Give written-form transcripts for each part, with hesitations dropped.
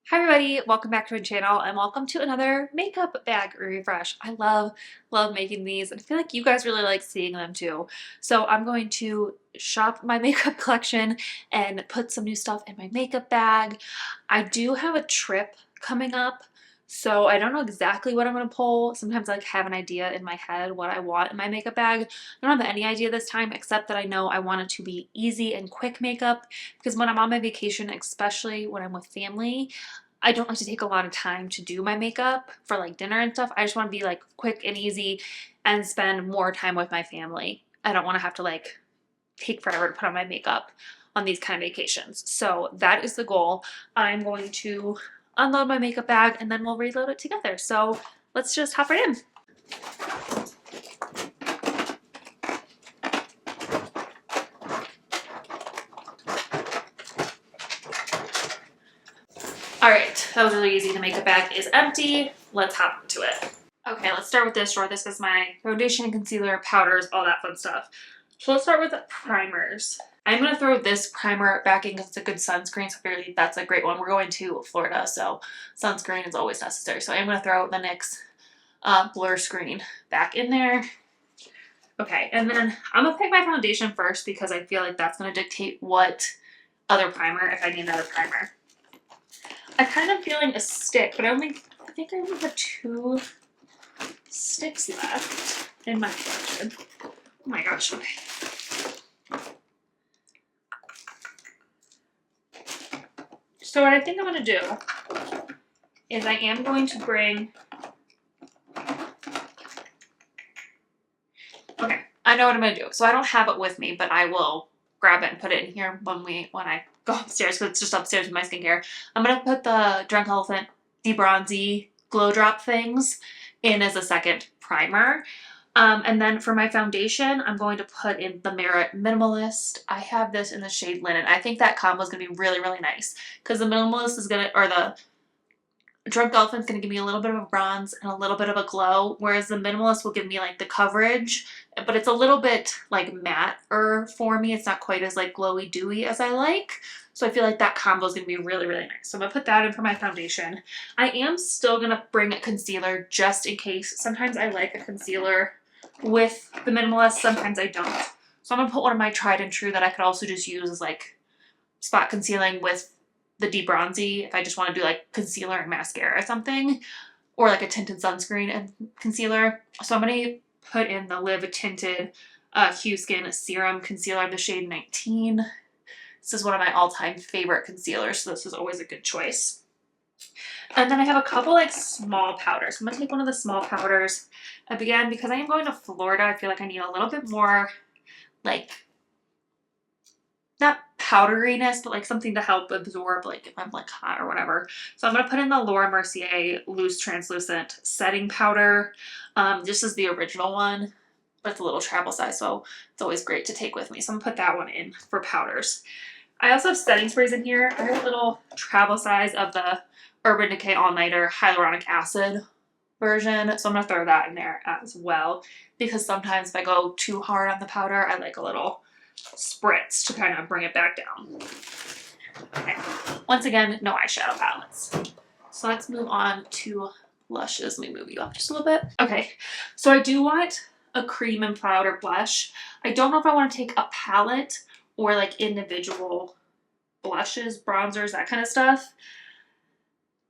Hi everybody, welcome back to my channel and welcome to another makeup bag refresh. I love making these and I feel like you guys really like seeing them too. So I'm going to shop my makeup collection and put some new stuff in my makeup bag. I do have a trip coming up, so I don't know exactly what I'm going to pull. Sometimes I like have an idea in my head what I want in my makeup bag. I don't have any idea this time except that I know I want it to be easy and quick makeup because when I'm on my vacation, especially when I'm with family, I don't like to take a lot of time to do my makeup for like dinner and stuff. I just want to be like quick and easy and spend more time with my family. I don't want to have to like take forever to put on my makeup on these kind of vacations. So that is the goal. I'm going to unload my makeup bag and then we'll reload it together. So let's just hop right in. All right, that was really easy. The makeup bag is empty. Let's hop into it. Okay, let's start with this drawer. This is my foundation, concealer, powders, all that fun stuff. So let's start with primers. I'm going to throw this primer back in because it's a good sunscreen, so clearly that's a great one. We're going to Florida, so sunscreen is always necessary. So I'm going to throw the NYX Blur Screen back in there. Okay, and then I'm going to pick my foundation first because I feel like that's going to dictate what other primer, if I need another primer. I'm kind of feeling a stick, but I think I only have 2 sticks left in my collection. Oh my gosh, okay. So what I think I'm going to do is I am going to bring, okay, I know what I'm going to do. So I don't have it with me, but I will grab it and put it in here when I go upstairs because it's just upstairs with my skincare. I'm going to put the Drunk Elephant De-Bronzy Glow Drop things in as a second primer. And then for my foundation, I'm going to put in the Merit Minimalist. I have this in the shade Linen. I think that combo is going to be really, really nice because the Minimalist is going to, or the Drunk Elephant's going to give me a little bit of a bronze and a little bit of a glow, whereas the Minimalist will give me like the coverage, but it's a little bit like matte-er for me. It's not quite as like glowy dewy as I like. So I feel like that combo is going to be really, really nice. So I'm going to put that in for my foundation. I am still going to bring a concealer just in case. Sometimes I like a concealer with the Minimalist, sometimes I don't. So I'm going to put one of my tried and true that I could also just use as like spot concealing with the De-Bronzy if I just want to do like concealer and mascara or something, or like a tinted sunscreen and concealer. So I'm going to put in the Live Tinted Hue Skin Serum Concealer in the shade 19. This is one of my all-time favorite concealers, so this is always a good choice. And then I have a couple like small powders. I'm going to take one of the small powders. Again, because I am going to Florida, I feel like I need a little bit more like, not powderiness, but like something to help absorb like if I'm like hot or whatever. So I'm going to put in the Laura Mercier Loose Translucent Setting Powder. This is the original one, but it's a little travel size, so it's always great to take with me. So I'm going to put that one in for powders. I also have setting sprays in here. I have a little travel size of the Urban Decay All Nighter Hyaluronic Acid version, so I'm going to throw that in there as well because sometimes if I go too hard on the powder, I like a little spritz to kind of bring it back down. Okay. Once again, no eyeshadow palettes. So let's move on to blushes. Let me move you up just a little bit. Okay, so I do want a cream and powder blush. I don't know if I want to take a palette or like individual blushes, bronzers, that kind of stuff.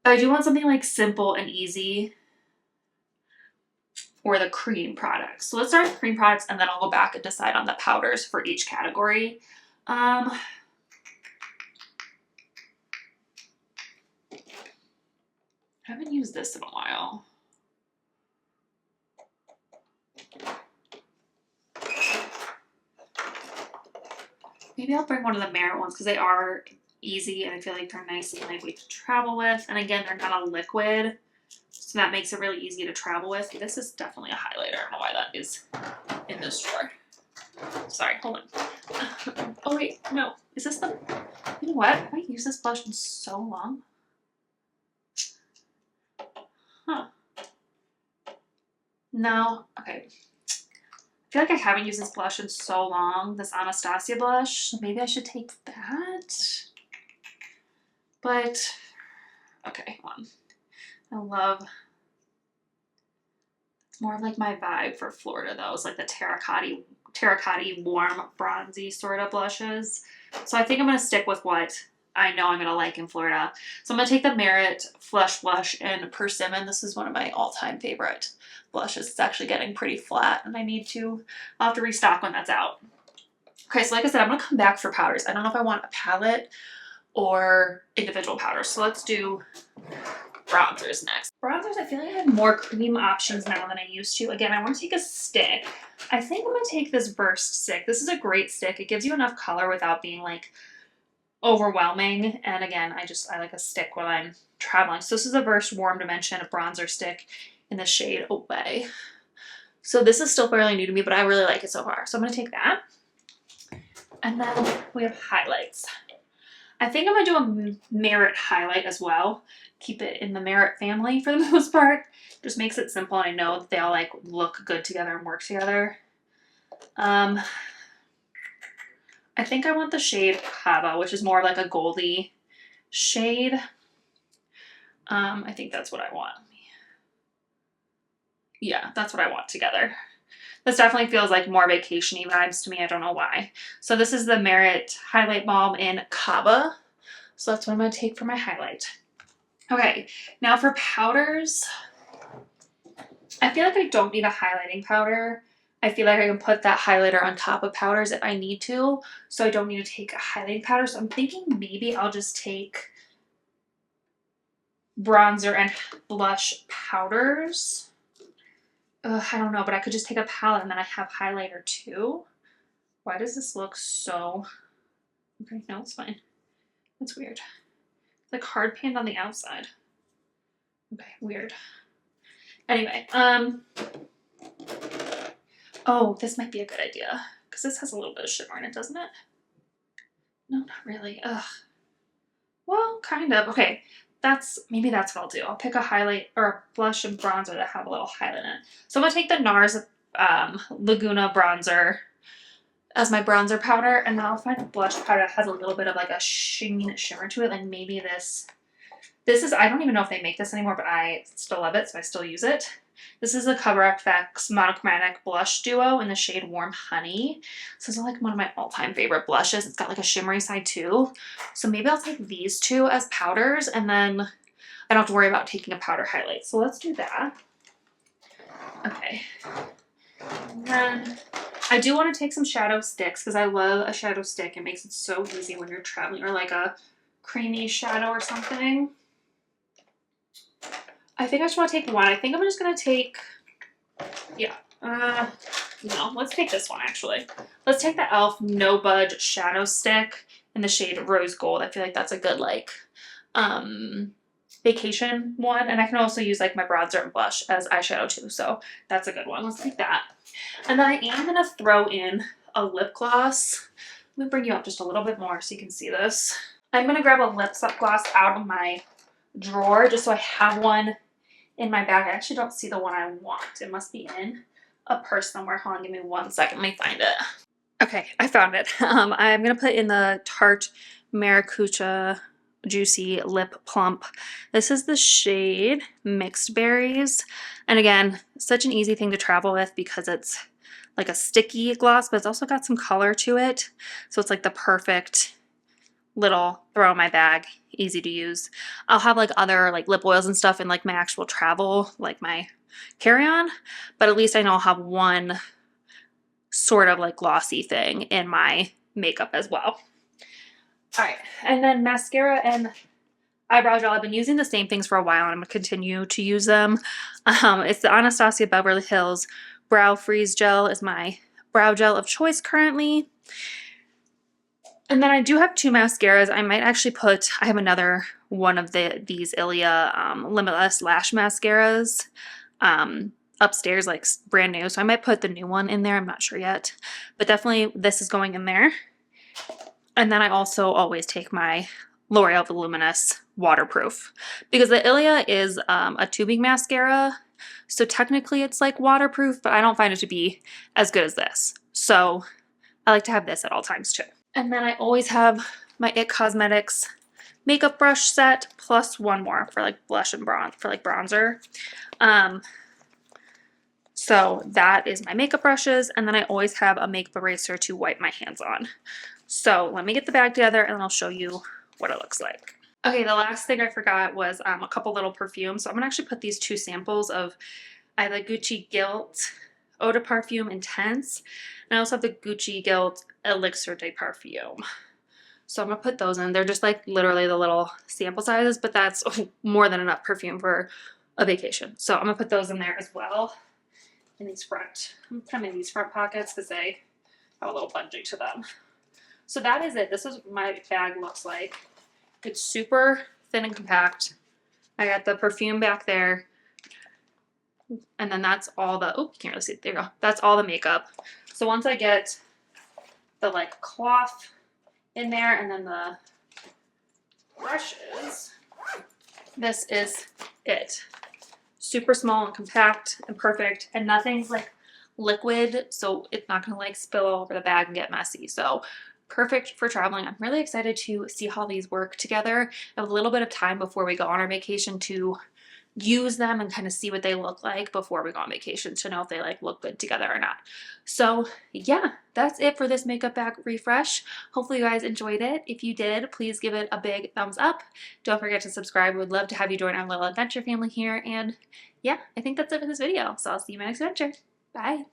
But I do want something like simple and easy for the cream products. So let's start with cream products and then I'll go back and decide on the powders for each category. I haven't used this in a while. Maybe I'll bring one of the Merit ones because they are easy and I feel like they're nice and lightweight to travel with. And again, they're not a liquid, so that makes it really easy to travel with. This is definitely a highlighter. I don't know why that is in this drawer. Sorry, hold on. Oh wait, no. Is this the... You know what? Have I used this blush in so long? Huh. No. Okay. I feel like I haven't used this blush in so long, this Anastasia blush. Maybe I should take that. But Okay, hold on. I love, it's more of like my vibe for Florida though. It's like the terracotta warm, bronzy sort of blushes. So I think I'm going to stick with what I know I'm going to like in Florida. So I'm going to take the Merit Flush Blush in Persimmon. This is one of my all-time favorite blushes. It's actually getting pretty flat and I'll have to restock when that's out. Okay, so like I said, I'm going to come back for powders. I don't know if I want a palette or individual powders. So let's do bronzers next. Bronzers, I feel like I have more cream options now than I used to. Again, I want to take a stick. I think I'm going to take this Burst stick. This is a great stick. It gives you enough color without being like overwhelming. And again, I like a stick when I'm traveling. So this is a Burst Warm Dimension, a bronzer stick in the shade Away. So this is still fairly new to me, but I really like it so far. So I'm going to take that. And then we have highlights. I think I'm going to do a Merit highlight as well. Keep it in the Merit family for the most part. Just makes it simple, and I know that they all like look good together and work together. I think I want the shade Kava, which is more like a goldy shade. I think that's what I want. Yeah, that's what I want together. This definitely feels like more vacation-y vibes to me. I don't know why. So this is the Merit Highlight Balm in Kava. So that's what I'm going to take for my highlight. Okay, now for powders. I feel like I don't need a highlighting powder. I feel like I can put that highlighter on top of powders if I need to. So I don't need to take a highlighting powder. So I'm thinking maybe I'll just take bronzer and blush powders. I don't know, but I could just take a palette and then I have highlighter too. Why does this look so... Okay, no, it's fine. That's weird. It's like hard panned on the outside. Okay, weird. Anyway, oh, this might be a good idea because this has a little bit of shimmer in it, doesn't it? No, not really. Ugh. Well, kind of. Okay, maybe that's what I'll do. I'll pick a highlight or a blush and bronzer that have a little highlight in it. So I'm gonna take the NARS Laguna bronzer as my bronzer powder, and then I'll find a blush powder that has a little bit of like a shimmer to it. Like maybe this is, I don't even know if they make this anymore, but I still love it, so I still use it. This is the CoverFX Monochromatic Blush Duo in the shade Warm Honey. So this is like one of my all-time favorite blushes. It's got like a shimmery side too. So maybe I'll take these two as powders, and then I don't have to worry about taking a powder highlight. So let's do that. Okay. And then I do want to take some shadow sticks because I love a shadow stick. It makes it so easy when you're traveling, or like a creamy shadow or something. I think I just want to take one. I think I'm just going to take, yeah, no, let's take this one actually. Let's take the e.l.f. No Budge Shadow Stick in the shade Rose Gold. I feel like that's a good like vacation one. And I can also use like my bronzer and blush as eyeshadow too. So that's a good one. Let's take that. And then I am going to throw in a lip gloss. Let me bring you up just a little bit more so you can see this. I'm going to grab a lip gloss out of my drawer just so I have one in my bag. I actually don't see the one I want. It must be in a purse somewhere. Hold on, give me 1 second. Let me find it. Okay, I found it. I'm going to put in the Tarte Maracuja Juicy Lip Plump. This is the shade Mixed Berries. And again, such an easy thing to travel with because it's like a sticky gloss, but it's also got some color to it. So it's like the perfect little throw in my bag, easy to use. I'll have like other like lip oils and stuff in like my actual travel, like my carry-on, but at least I know I'll have one sort of like glossy thing in my makeup as well. All right, and then mascara and eyebrow gel. I've been using the same things for a while and I'm gonna continue to use them. It's the Anastasia Beverly Hills Brow Freeze Gel is my brow gel of choice currently. And then I do have two mascaras. I might actually I have another one of these Ilia Limitless Lash Mascaras upstairs, like brand new. So I might put the new one in there. I'm not sure yet. But definitely this is going in there. And then I also always take my L'Oreal Voluminous Waterproof. Because the Ilia is a tubing mascara. So technically it's like waterproof, but I don't find it to be as good as this. So I like to have this at all times too. And then I always have my IT Cosmetics makeup brush set plus one more for like blush and bronze, for like bronzer. So that is my makeup brushes, and then I always have a makeup eraser to wipe my hands on. So let me get the bag together and then I'll show you what it looks like. Okay, the last thing I forgot was a couple little perfumes. So I'm gonna actually put these 2 samples of, I have the Gucci Gilt Eau de Parfum Intense, and I also have the Gucci Gilt Elixir de Parfum. So I'm gonna put those in. They're just like literally the little sample sizes, but that's more than enough perfume for a vacation. So I'm gonna put those in there as well. In these front, I'm put them in these front pockets because they have a little bungee to them. So that is it. This is what my bag looks like. It's super thin and compact. I got the perfume back there. And then that's all the, oh, you can't really see it. There you go. That's all the makeup. So once I get the like cloth in there and then the brushes, this is it. Super small and compact and perfect, and nothing's like liquid, so it's not gonna like spill all over the bag and get messy. So perfect for traveling. I'm really excited to see how these work together. I have a little bit of time before we go on our vacation to use them and kind of see what they look like before we go on vacation to know if they like look good together or not. So yeah, that's it for this makeup bag refresh. Hopefully you guys enjoyed it. If you did, please give it a big thumbs up. Don't forget to subscribe. We would love to have you join our little adventure family here. And yeah, I think that's it for this video. So I'll see you in my next adventure. Bye.